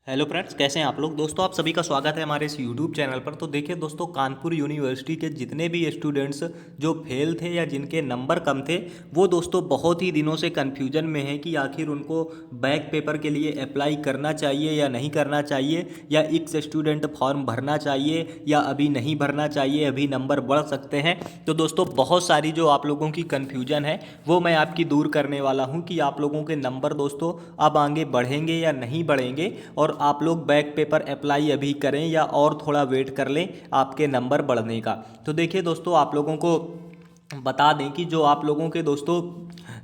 Hello friends, कैसे हैं आप लोग। दोस्तों, आप सभी का स्वागत है हमारे इस यूट्यूब चैनल पर। तो देखिए दोस्तों, कानपुर यूनिवर्सिटी के जितने भी स्टूडेंट्स जो फेल थे या जिनके नंबर कम थे, वो दोस्तों बहुत ही दिनों से कन्फ्यूजन में हैं कि आखिर उनको बैक पेपर के लिए अप्लाई करना चाहिए या नहीं करना चाहिए, या एक्स स्टूडेंट फॉर्म भरना चाहिए या अभी नहीं भरना चाहिए, अभी नंबर बढ़ सकते हैं। तो दोस्तों, बहुत सारी जो आप लोगों की कन्फ्यूजन है वो मैं आपकी दूर करने वाला हूँ कि आप लोगों के नंबर दोस्तों अब आगे बढ़ेंगे या नहीं बढ़ेंगे, और आप लोग बैक पेपर अप्लाई अभी करें या और थोड़ा वेट कर लें आपके नंबर बढ़ने का। तो देखिए दोस्तों, आप लोगों को बता दें कि जो आप लोगों के दोस्तों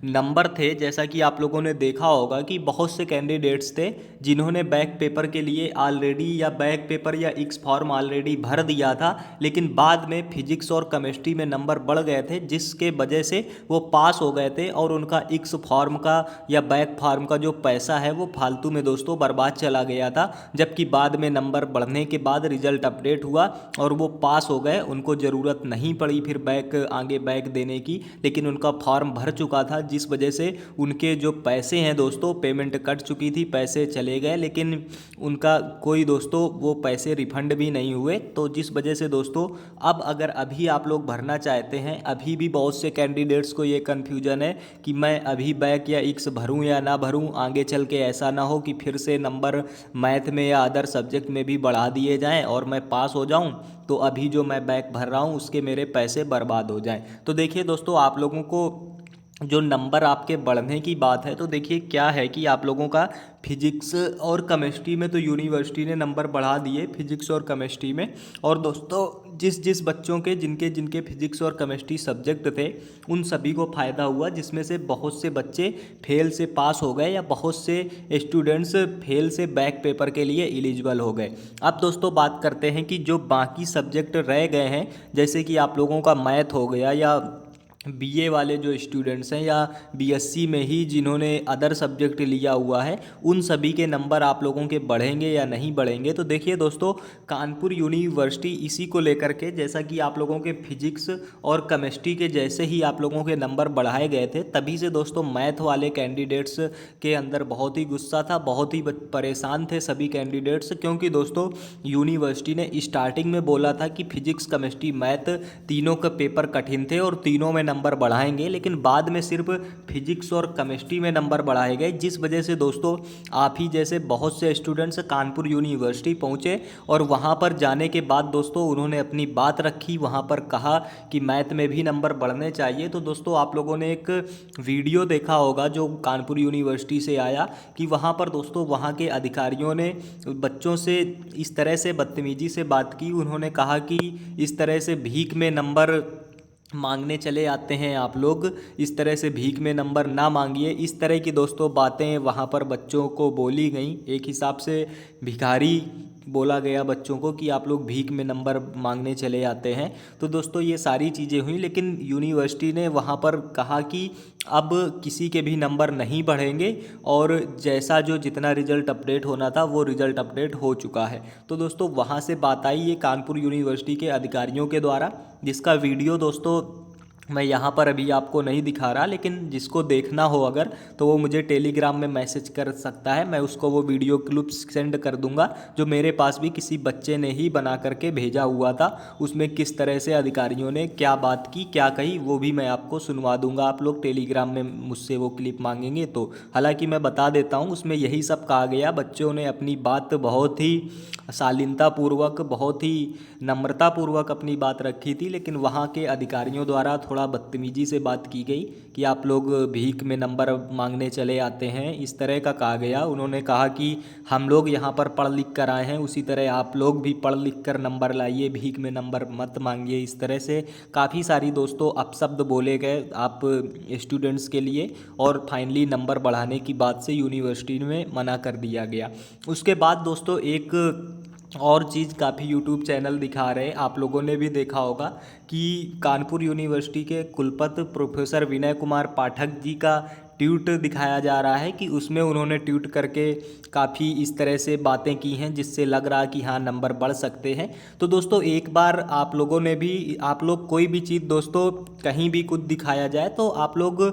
नंबर थे, जैसा कि आप लोगों ने देखा होगा कि बहुत से कैंडिडेट्स थे जिन्होंने बैक पेपर के लिए ऑलरेडी या बैक पेपर या एक्स फॉर्म ऑलरेडी भर दिया था, लेकिन बाद में फिजिक्स और केमिस्ट्री में नंबर बढ़ गए थे, जिसके वजह से वो पास हो गए थे और उनका एक्स फॉर्म का या बैक फॉर्म का जो पैसा है वो फालतू में दोस्तों बर्बाद चला गया था। जबकि बाद में नंबर बढ़ने के बाद रिजल्ट अपडेट हुआ और वो पास हो गए, उनको ज़रूरत नहीं पड़ी फिर बैक आगे बैक देने की, लेकिन उनका फॉर्म भर चुका था, जिस वजह से उनके जो पैसे हैं दोस्तों, पेमेंट कट चुकी थी, पैसे चले गए, लेकिन उनका कोई दोस्तों वो पैसे रिफंड भी नहीं हुए। तो जिस वजह से दोस्तों अब अगर अभी आप लोग भरना चाहते हैं, अभी भी बहुत से कैंडिडेट्स को ये कन्फ्यूजन है कि मैं अभी बैक या एक्स भरूं या ना भरूं, आगे चल के ऐसा ना हो कि फिर से नंबर मैथ में या अदर सब्जेक्ट में भी बढ़ा दिए जाएं और मैं पास हो जाऊं, तो अभी जो मैं बैक भर रहा हूं उसके मेरे पैसे बर्बाद हो जाएं। तो देखिए दोस्तों, आप लोगों को जो नंबर आपके बढ़ने की बात है, तो देखिए क्या है कि आप लोगों का फिजिक्स और केमिस्ट्री में तो यूनिवर्सिटी ने नंबर बढ़ा दिए, फिजिक्स और केमिस्ट्री में। और दोस्तों, जिस जिस बच्चों के जिनके जिनके फिजिक्स और केमिस्ट्री सब्जेक्ट थे, उन सभी को फ़ायदा हुआ, जिसमें से बहुत से बच्चे फेल से पास हो गए या बहुत से स्टूडेंट्स फेल से बैक पेपर के लिए एलिजिबल हो गए। अब दोस्तों बात करते हैं कि जो बाकी सब्जेक्ट रह गए हैं, जैसे कि आप लोगों का मैथ हो गया, या बीए वाले जो स्टूडेंट्स हैं, या बीएससी में ही जिन्होंने अदर सब्जेक्ट लिया हुआ है, उन सभी के नंबर आप लोगों के बढ़ेंगे या नहीं बढ़ेंगे। तो देखिए दोस्तों, कानपुर यूनिवर्सिटी इसी को लेकर के, जैसा कि आप लोगों के फिजिक्स और केमिस्ट्री के जैसे ही आप लोगों के नंबर बढ़ाए गए थे, तभी से दोस्तों मैथ वाले कैंडिडेट्स के अंदर बहुत ही गुस्सा था, बहुत ही परेशान थे सभी कैंडिडेट्स, क्योंकि दोस्तों यूनिवर्सिटी ने स्टार्टिंग में बोला था कि फिजिक्स केमिस्ट्री मैथ तीनों का पेपर कठिन थे और तीनों में नंबर बढ़ाएंगे, लेकिन बाद में सिर्फ फिजिक्स और केमिस्ट्री में नंबर बढ़ाए गए, जिस वजह से दोस्तों आप ही जैसे बहुत से स्टूडेंट्स कानपुर यूनिवर्सिटी पहुंचे और वहां पर जाने के बाद दोस्तों उन्होंने अपनी बात रखी, वहां पर कहा कि मैथ में भी नंबर बढ़ने चाहिए। तो दोस्तों, आप लोगों ने एक वीडियो देखा होगा जो कानपुर यूनिवर्सिटी से आया, कि वहां पर दोस्तों वहां के अधिकारियों ने बच्चों से इस तरह से बदतमीजी से बात की। उन्होंने कहा कि इस तरह से भीख में नंबर मांगने चले आते हैं आप लोग, इस तरह से भीख में नंबर ना मांगिए, इस तरह की दोस्तों बातें वहाँ पर बच्चों को बोली गई। एक हिसाब से भिखारी बोला गया बच्चों को कि आप लोग भीख में नंबर मांगने चले आते हैं। तो दोस्तों ये सारी चीज़ें हुई, लेकिन यूनिवर्सिटी ने वहाँ पर कहा कि अब किसी के भी नंबर नहीं बढ़ेंगे, और जैसा जो जितना रिजल्ट अपडेट होना था वो रिजल्ट अपडेट हो चुका है। तो दोस्तों वहाँ से बात आई ये कानपुर यूनिवर्सिटी के अधिकारियों के द्वारा, जिसका वीडियो दोस्तों मैं यहाँ पर अभी आपको नहीं दिखा रहा, लेकिन जिसको देखना हो अगर, तो वो मुझे टेलीग्राम में मैसेज कर सकता है, मैं उसको वो वीडियो क्लिप सेंड कर दूंगा, जो मेरे पास भी किसी बच्चे ने ही बना करके भेजा हुआ था। उसमें किस तरह से अधिकारियों ने क्या बात की, क्या कही, वो भी मैं आपको सुनवा दूंगा। आप लोग टेलीग्राम में मुझसे वो क्लिप मांगेंगे तो। हालांकि मैं बता देता हूँ, उसमें यही सब कहा गया, बच्चों ने अपनी बात बहुत ही शालीनतापूर्वक, बहुत ही नम्रतापूर्वक अपनी बात रखी थी, लेकिन वहाँ के अधिकारियों द्वारा थोड़ा बदतमीजी से बात की गई कि आप लोग भीख में नंबर मांगने चले आते हैं, इस तरह का कहा गया। उन्होंने कहा कि हम लोग यहाँ पर पढ़ लिख कर आए हैं, उसी तरह आप लोग भी पढ़ लिख कर नंबर लाइए, भीख में नंबर मत मांगिए। इस तरह से काफ़ी सारी दोस्तों अपशब्द बोले गए आप स्टूडेंट्स के लिए, और फाइनली नंबर बढ़ाने की बात से यूनिवर्सिटी में मना कर दिया गया। उसके बाद दोस्तों एक और चीज़ काफ़ी यूट्यूब चैनल दिखा रहे हैं, आप लोगों ने भी देखा होगा कि कानपुर यूनिवर्सिटी के कुलपति प्रोफेसर विनय कुमार पाठक जी का ट्वीट दिखाया जा रहा है, कि उसमें उन्होंने ट्वीट करके काफ़ी इस तरह से बातें की हैं, जिससे लग रहा है कि हाँ नंबर बढ़ सकते हैं। तो दोस्तों एक बार आप लोगों ने भी, आप लोग कोई भी चीज़ दोस्तों कहीं भी कुछ दिखाया जाए तो आप लोग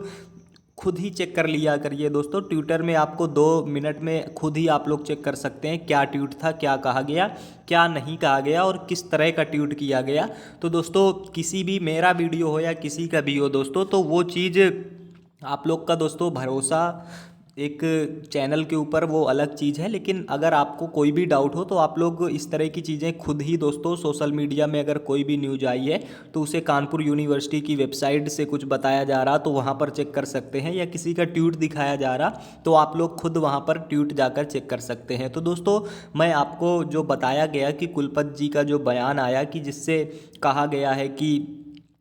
खुद ही चेक कर लिया करिए दोस्तों। ट्विटर में आपको 2 मिनट में खुद ही आप लोग चेक कर सकते हैं क्या ट्वीट था, क्या कहा गया, क्या नहीं कहा गया और किस तरह का ट्वीट किया गया। तो दोस्तों किसी भी मेरा वीडियो हो या किसी का भी हो दोस्तों, तो वो चीज़ आप लोग का दोस्तों भरोसा एक चैनल के ऊपर वो अलग चीज़ है, लेकिन अगर आपको कोई भी डाउट हो तो आप लोग इस तरह की चीज़ें खुद ही दोस्तों सोशल मीडिया में अगर कोई भी न्यूज़ आई है तो उसे कानपुर यूनिवर्सिटी की वेबसाइट से कुछ बताया जा रहा तो वहाँ पर चेक कर सकते हैं, या किसी का ट्वीट दिखाया जा रहा तो आप लोग खुद वहाँ पर ट्वीट जाकर चेक कर सकते हैं। तो दोस्तों मैं आपको जो बताया गया कि कुलपति जी का जो बयान आया कि जिससे कहा गया है कि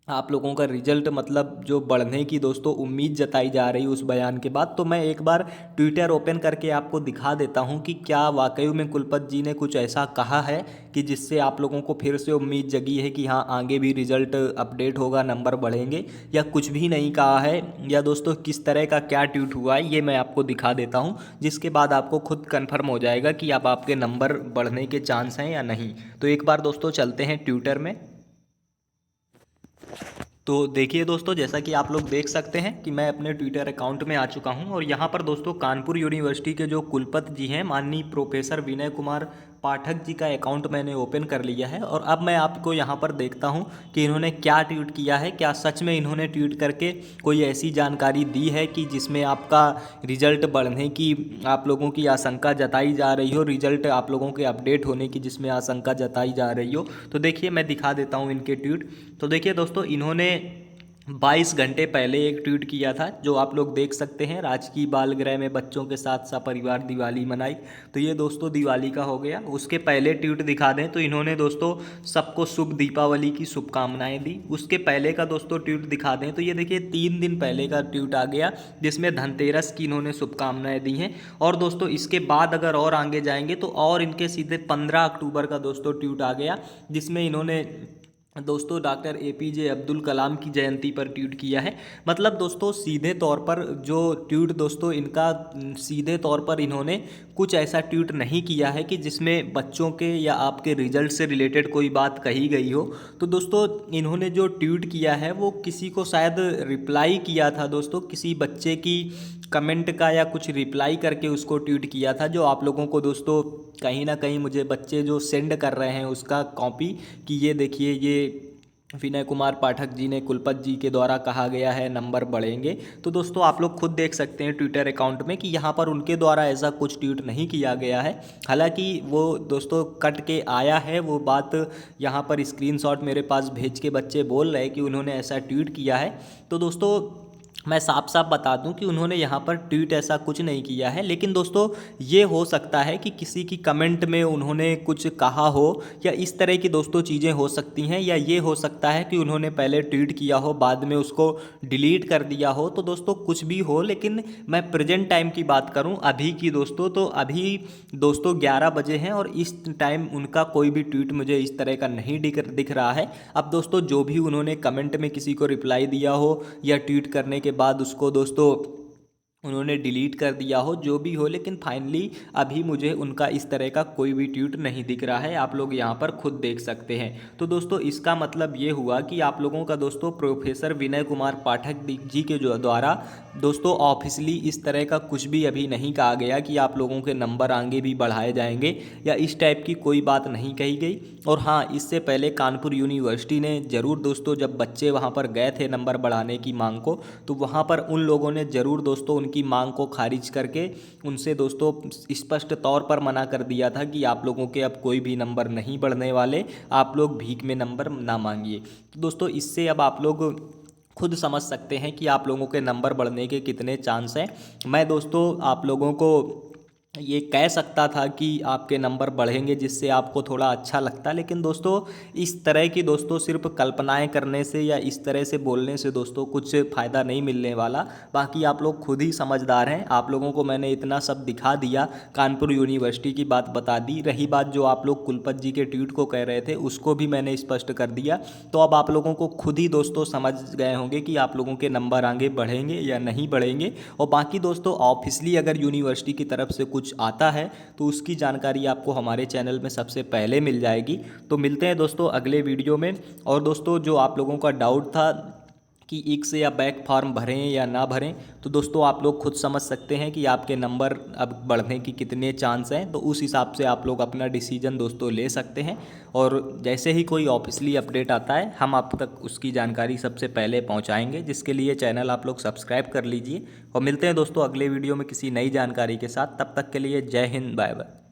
आप लोगों का रिजल्ट मतलब जो बढ़ने की दोस्तों उम्मीद जताई जा रही उस बयान के बाद, तो मैं एक बार ट्विटर ओपन करके आपको दिखा देता हूं कि क्या वाकई में कुलपति जी ने कुछ ऐसा कहा है कि जिससे आप लोगों को फिर से उम्मीद जगी है कि हाँ आगे भी रिजल्ट अपडेट होगा, नंबर बढ़ेंगे, या कुछ भी नहीं कहा है, या दोस्तों किस तरह का क्या ट्वीट हुआ है ये मैं आपको दिखा देता हूँ, जिसके बाद आपको खुद कन्फर्म हो जाएगा कि अब आपके नंबर बढ़ने के चांस हैं या नहीं। तो एक बार दोस्तों चलते हैं ट्विटर में। तो देखिए दोस्तों, जैसा कि आप लोग देख सकते हैं कि मैं अपने ट्विटर अकाउंट में आ चुका हूं और यहां पर दोस्तों कानपुर यूनिवर्सिटी के जो कुलपति जी हैं माननीय प्रोफेसर विनय कुमार पाठक जी का अकाउंट मैंने ओपन कर लिया है। और अब मैं आपको यहां पर देखता हूं कि इन्होंने क्या ट्वीट किया है, क्या सच में इन्होंने ट्वीट करके कोई ऐसी जानकारी दी है कि जिसमें आपका रिजल्ट बढ़ने की आप लोगों की आशंका जताई जा रही हो, रिजल्ट आप लोगों के अपडेट होने की जिसमें आशंका जताई जा रही हो। तो देखिए मैं दिखा देता हूँ इनके ट्वीट। तो देखिए दोस्तों, इन्होंने 22 घंटे पहले एक ट्वीट किया था जो आप लोग देख सकते हैं, राजकीय बाल गृह में बच्चों के साथ सपरिवार दिवाली मनाई। तो ये दोस्तों दिवाली का हो गया। उसके पहले ट्वीट दिखा दें तो इन्होंने दोस्तों सबको शुभ दीपावली की शुभकामनाएं दी। उसके पहले का दोस्तों ट्वीट दिखा दें तो ये देखिए 3 दिन पहले का ट्वीट आ गया जिसमें धनतेरस की इन्होंने शुभकामनाएं दी हैं। और दोस्तों इसके बाद अगर और आगे जाएंगे तो और इनके सीधे 15 अक्टूबर का दोस्तों ट्वीट आ गया जिसमें इन्होंने दोस्तों डॉक्टर APJ अब्दुल कलाम की जयंती पर ट्वीट किया है। मतलब दोस्तों सीधे तौर पर जो ट्वीट दोस्तों इनका सीधे तौर पर इन्होंने कुछ ऐसा ट्वीट नहीं किया है कि जिसमें बच्चों के या आपके रिजल्ट से रिलेटेड कोई बात कही गई हो। तो दोस्तों इन्होंने जो ट्वीट किया है वो किसी को शायद रिप्लाई किया था दोस्तों, किसी बच्चे की कमेंट का या कुछ रिप्लाई करके उसको ट्वीट किया था, जो आप लोगों को दोस्तों कहीं ना कहीं मुझे बच्चे जो सेंड कर रहे हैं उसका कॉपी कि ये देखिए ये विनय कुमार पाठक जी ने कुलपति जी के द्वारा कहा गया है नंबर बढ़ेंगे। तो दोस्तों आप लोग खुद देख सकते हैं ट्विटर अकाउंट में कि यहाँ पर उनके द्वारा ऐसा कुछ ट्वीट नहीं किया गया है। हालांकि वो दोस्तों कट के आया है वो बात, यहाँ पर स्क्रीनशॉट मेरे पास भेज के बच्चे बोल रहे हैं कि उन्होंने ऐसा ट्वीट किया है। तो दोस्तों मैं साफ साफ बता दूं कि उन्होंने यहाँ पर ट्वीट ऐसा कुछ नहीं किया है, लेकिन दोस्तों ये हो सकता है कि किसी की कमेंट में उन्होंने कुछ कहा हो या इस तरह की दोस्तों चीज़ें हो सकती हैं, या ये हो सकता है कि उन्होंने पहले ट्वीट किया हो बाद में उसको डिलीट कर दिया हो। तो दोस्तों कुछ भी हो, लेकिन मैं प्रेजेंट टाइम की बात करूँ अभी की दोस्तों, तो अभी दोस्तों 11 बजे हैं और इस टाइम उनका कोई भी ट्वीट मुझे इस तरह का नहीं दिख रहा है। अब दोस्तों जो भी उन्होंने कमेंट में किसी को रिप्लाई दिया हो या ट्वीट करने के बाद उसको दोस्तों उन्होंने डिलीट कर दिया हो, जो भी हो, लेकिन फाइनली अभी मुझे उनका इस तरह का कोई भी ट्वीट नहीं दिख रहा है। आप लोग यहाँ पर खुद देख सकते हैं। तो दोस्तों इसका मतलब ये हुआ कि आप लोगों का दोस्तों प्रोफेसर विनय कुमार पाठक जी के जो द्वारा दोस्तों ऑफिशियली इस तरह का कुछ भी अभी नहीं कहा गया कि आप लोगों के नंबर आगे भी बढ़ाए जाएंगे या इस टाइप की कोई बात नहीं कही गई। और हाँ, इससे पहले कानपुर यूनिवर्सिटी ने ज़रूर दोस्तों जब बच्चे वहाँ पर गए थे नंबर बढ़ाने की मांग को, तो वहाँ पर उन लोगों ने ज़रूर दोस्तों की मांग को खारिज करके उनसे दोस्तों स्पष्ट तौर पर मना कर दिया था कि आप लोगों के अब कोई भी नंबर नहीं बढ़ने वाले, आप लोग भीख में नंबर ना मांगिए। तो दोस्तों इससे अब आप लोग खुद समझ सकते हैं कि आप लोगों के नंबर बढ़ने के कितने चांस हैं। मैं दोस्तों आप लोगों को ये कह सकता था कि आपके नंबर बढ़ेंगे जिससे आपको थोड़ा अच्छा लगता, लेकिन दोस्तों इस तरह की दोस्तों सिर्फ कल्पनाएं करने से या इस तरह से बोलने से दोस्तों कुछ फ़ायदा नहीं मिलने वाला। बाकी आप लोग खुद ही समझदार हैं। आप लोगों को मैंने इतना सब दिखा दिया, कानपुर यूनिवर्सिटी की बात बता दी। रही बात जो आप लोग कुलपति जी के ट्वीट को कह रहे थे उसको भी मैंने स्पष्ट कर दिया। तो अब आप लोगों को खुद ही दोस्तों समझ गए होंगे कि आप लोगों के नंबर आगे बढ़ेंगे या नहीं बढ़ेंगे। और बाकी दोस्तों ऑफिशियली अगर यूनिवर्सिटी की तरफ से कुछ आता है तो उसकी जानकारी आपको हमारे चैनल में सबसे पहले मिल जाएगी। तो मिलते हैं दोस्तों अगले वीडियो में। और दोस्तों जो आप लोगों का डाउट था कि इक्स या बैक फॉर्म भरें या ना भरें। तो दोस्तों आप लोग खुद समझ सकते हैं कि आपके नंबर अब बढ़ने की कितने चांस हैं, तो उस हिसाब से आप लोग अपना डिसीजन दोस्तों ले सकते हैं। और जैसे ही कोई ऑफिशियली अपडेट आता है हम आप तक उसकी जानकारी सबसे पहले पहुंचाएंगे, जिसके लिए चैनल आप लोग सब्सक्राइब कर लीजिए। और मिलते हैं दोस्तों अगले वीडियो में किसी नई जानकारी के साथ। तब तक के लिए जय हिंद, बाय बाय।